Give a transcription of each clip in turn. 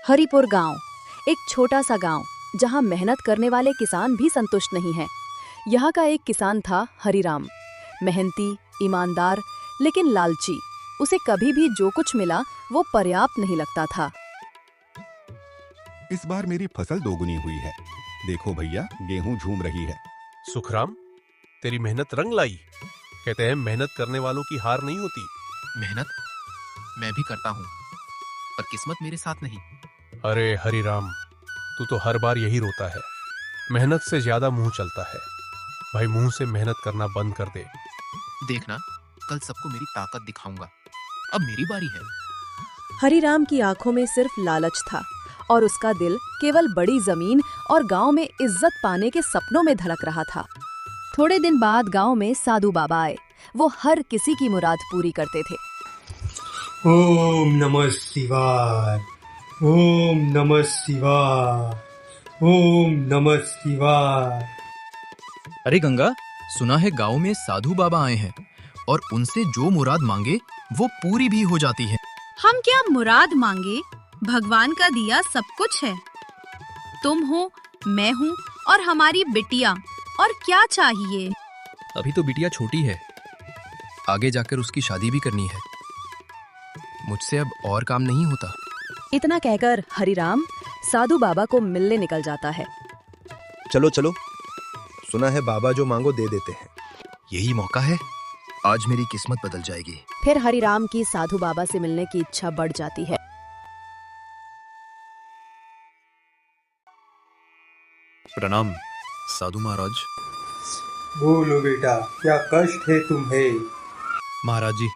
हरिपुर गांव, एक छोटा सा गांव जहां मेहनत करने वाले किसान भी संतुष्ट नहीं हैं। यहाँ का एक किसान था हरिराम, मेहनती, ईमानदार, लेकिन लालची। उसे कभी भी जो कुछ मिला वो पर्याप्त नहीं लगता था। इस बार मेरी फसल दोगुनी हुई है। देखो भैया, गेहूं झूम रही है। सुखराम, तेरी मेहनत रंग लाई। कहते हैं मेहनत करने वालों की हार नहीं होती। मेहनत मैं भी करता हूँ, पर किस्मत मेरे साथ नहीं। अरे हरिराम, तू तो हर बार यही रोता है। मेहनत से ज्यादा मुंह चलता है। भाई, मुंह से मेहनत करना बंद कर दे। देखना, कल सबको मेरी ताकत दिखाऊंगा। अब मेरी बारी है। हरिराम की आंखों में सिर्फ लालच था और उसका दिल केवल बड़ी जमीन और गांव में इज्जत पाने के सपनों में धड़क रहा था। थोड़े दिन बाद गांव में साधु बाबा आए। वो हर किसी की मुराद पूरी करते थे। ओम नमः शिवाय, ओम नमः शिवाय, ओम नमः शिवाय। अरे गंगा, सुना है गांव में साधु बाबा आए हैं और उनसे जो मुराद मांगे वो पूरी भी हो जाती है। हम क्या मुराद मांगे, भगवान का दिया सब कुछ है। तुम हो, मैं हूँ और हमारी बिटिया, और क्या चाहिए। अभी तो बिटिया छोटी है, आगे जाकर उसकी शादी भी करनी है। मुझसे अब और काम नहीं होता। इतना कहकर हरिराम साधु बाबा को मिलने निकल जाता है। चलो चलो, सुना है बाबा जो मांगो दे देते हैं। यही मौका है, आज मेरी किस्मत बदल जाएगी। फिर हरिराम की साधु बाबा से मिलने की इच्छा बढ़ जाती है। प्रणाम साधु महाराज। बोलो बेटा, क्या कष्ट है तुम्हें? महाराज जी,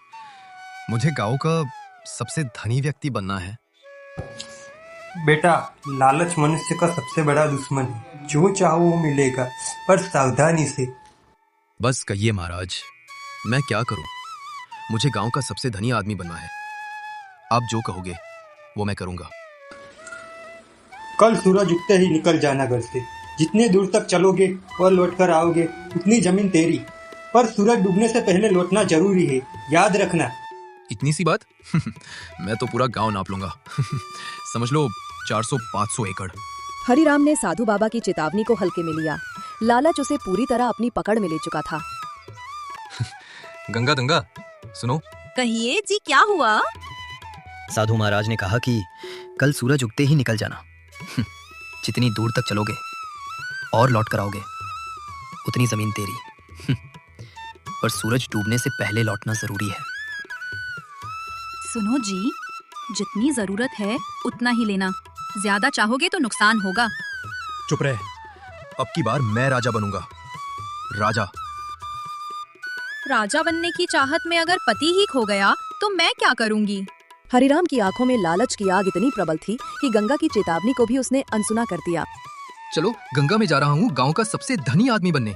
मुझे गांव का सबसे धनी व्यक्ति बनना है। बेटा, लालच मनुष्य का सबसे बड़ा दुश्मन है। जो चाहो वो मिलेगा, पर सावधानी से। बस कहिए महाराज, मैं क्या करूं? मुझे गांव का सबसे धनी आदमी बनना है। आप जो कहोगे वो मैं करूंगा। कल सूरज उगते ही निकल जाना घर से। जितने दूर तक चलोगे और लौटकर आओगे, उतनी जमीन तेरी। पर सूरज डूबने से पहले लौटना जरूरी है, याद रखना। इतनी सी बात? मैं तो पूरा गांव नाप लूंगा। समझ लो 400-500 एकड़। हरिराम ने साधु बाबा की चेतावनी को हल्के में लिया। लालच उसे पूरी तरह अपनी पकड़ में ले चुका था। गंगा दंगा, सुनो। कहिए जी, क्या हुआ? साधु महाराज ने कहा कि कल सूरज उगते ही निकल जाना। जितनी दूर तक चलोगे और लौट कर आओगे, उतनी जमीन तेरी। पर सूरज डूबने से पहले लौटना जरूरी है। सुनो जी, जितनी जरूरत है उतना ही लेना। ज्यादा चाहोगे तो नुकसान होगा। चुप रहे, अब की बार मैं राजा बनूंगा। राजा। राजा बनने की चाहत में अगर पति ही खो गया तो मैं क्या करूंगी? हरिराम की आंखों में लालच की आग इतनी प्रबल थी कि गंगा की चेतावनी को भी उसने अनसुना कर दिया। चलो, गंगा में जा रहा हूँ गांव का सबसे धनी आदमी बनने।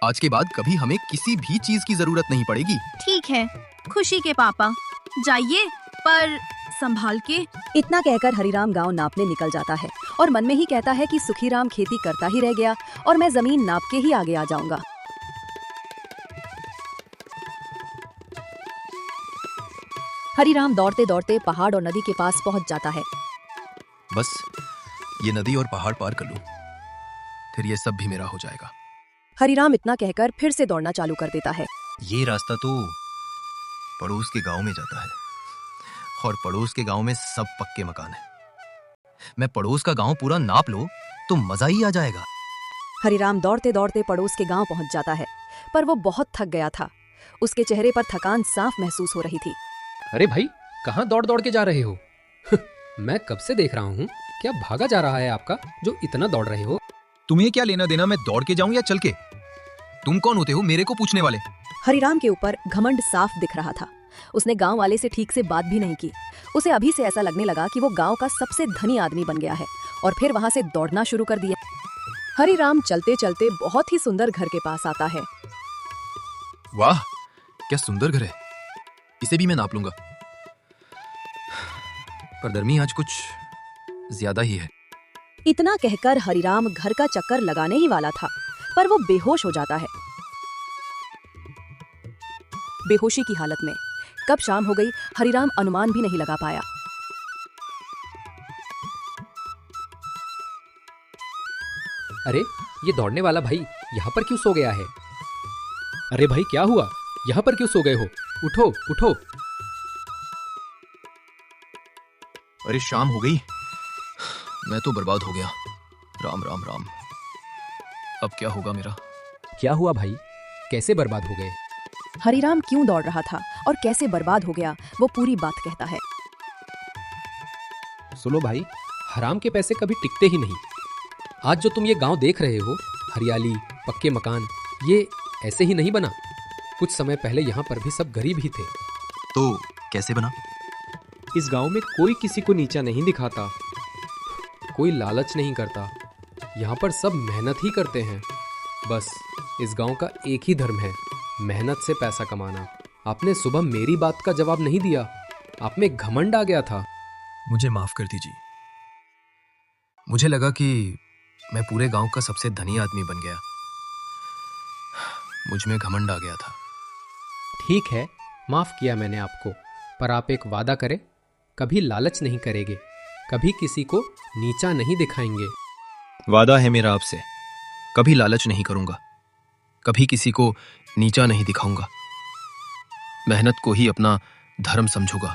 आज के बाद कभी हमें किसी भी चीज की जरूरत नहीं पड़ेगी। ठीक है, खुशी के पापा। जाइए, पर संभाल के। इतना कहकर हरिराम गांव नापने निकल जाता है और मन में ही कहता है कि सुखीराम खेती करता ही रह गया और मैं जमीन नाप के ही आगे आ जाऊंगा। हरिराम दौड़ते दौड़ते पहाड़ और नदी के पास पहुंच जाता है। बस ये नदी और पहाड़ पार कर लूं, फिर ये सब भी मेरा हो जाएगा। हरिराम इतना कहकर फिर से दौड़ना चालू कर देता है। ये रास्ता तो पड़ोस के गांव में जाता है और पड़ोस के गांव में सब पक्के मकान हैं। मैं पड़ोस का गांव पूरा नाप लो तो मजा ही आ जाएगा। हरिराम दौड़ते दौड़ते पड़ोस के गांव पहुंच जाता है, पर वो बहुत थक गया था। उसके चेहरे पर थकान साफ महसूस हो रही थी। अरे भाई, कहाँ दौड़ दौड़ के जा रहे हो? मैं कब से देख रहा हूँ। क्या भागा जा रहा है आपका जो इतना दौड़ रहे हो? तुम्हें क्या लेना देना मैं दौड़ के जाऊं या चल के? तुम कौन होते हो मेरे को पूछने वाले? हरिराम के ऊपर घमंड साफ दिख रहा था। उसने गांव वाले से ठीक से बात भी नहीं की। उसे अभी से ऐसा लगने लगा कि वो गांव का सबसे धनी आदमी बन गया है और फिर वहां से दौड़ना शुरू कर दिया। हरिराम चलते चलते बहुत ही सुंदर घर के पास आता है। वाह, क्या सुंदर घर है। इसे भी मैं नाप लूंगा, पर गर्मी आज कुछ ज्यादा ही है। इतना कहकर हरिराम घर का चक्कर लगाने ही वाला था, पर वो बेहोश हो जाता है। बेहोशी की हालत में कब शाम हो गई हरिराम अनुमान भी नहीं लगा पाया। अरे ये दौड़ने वाला भाई यहाँ पर क्यों सो गया है? अरे भाई क्या हुआ, यहाँ पर क्यों सो गए हो? उठो उठो। अरे शाम हो गई, मैं तो बर्बाद हो गया। राम राम राम, अब क्या होगा मेरा? क्या हुआ भाई, कैसे बर्बाद हो गए? हरिराम क्यों दौड़ रहा था और कैसे बर्बाद हो गया, वो पूरी बात कहता है। सुनो भाई, हराम के पैसे कभी टिकते ही नहीं। आज जो तुम ये गांव देख रहे हो, हरियाली, पक्के मकान, ये ऐसे ही नहीं बना। कुछ समय पहले यहाँ पर भी सब गरीब ही थे। तो कैसे बना? इस गांव में कोई किसी को नीचा नहीं दिखाता, कोई लालच नहीं करता। यहाँ पर सब मेहनत ही करते हैं। बस इस गांव का एक ही धर्म है, मेहनत से पैसा कमाना। आपने सुबह मेरी बात का जवाब नहीं दिया, आप में घमंड आ गया था। मुझे माफ कर दीजिए। मुझे लगा कि मैं पूरे गांव का सबसे धनी आदमी बन गया, मुझ में घमंड आ गया था। ठीक है, माफ किया मैंने आपको, पर आप एक वादा करें, कभी लालच नहीं करेंगे, कभी किसी को नीचा नहीं दिखाएंगे। वादा है मेरा आपसे, कभी लालच नहीं करूंगा, कभी किसी को नीचा नहीं दिखाऊंगा, मेहनत को ही अपना धर्म समझूंगा।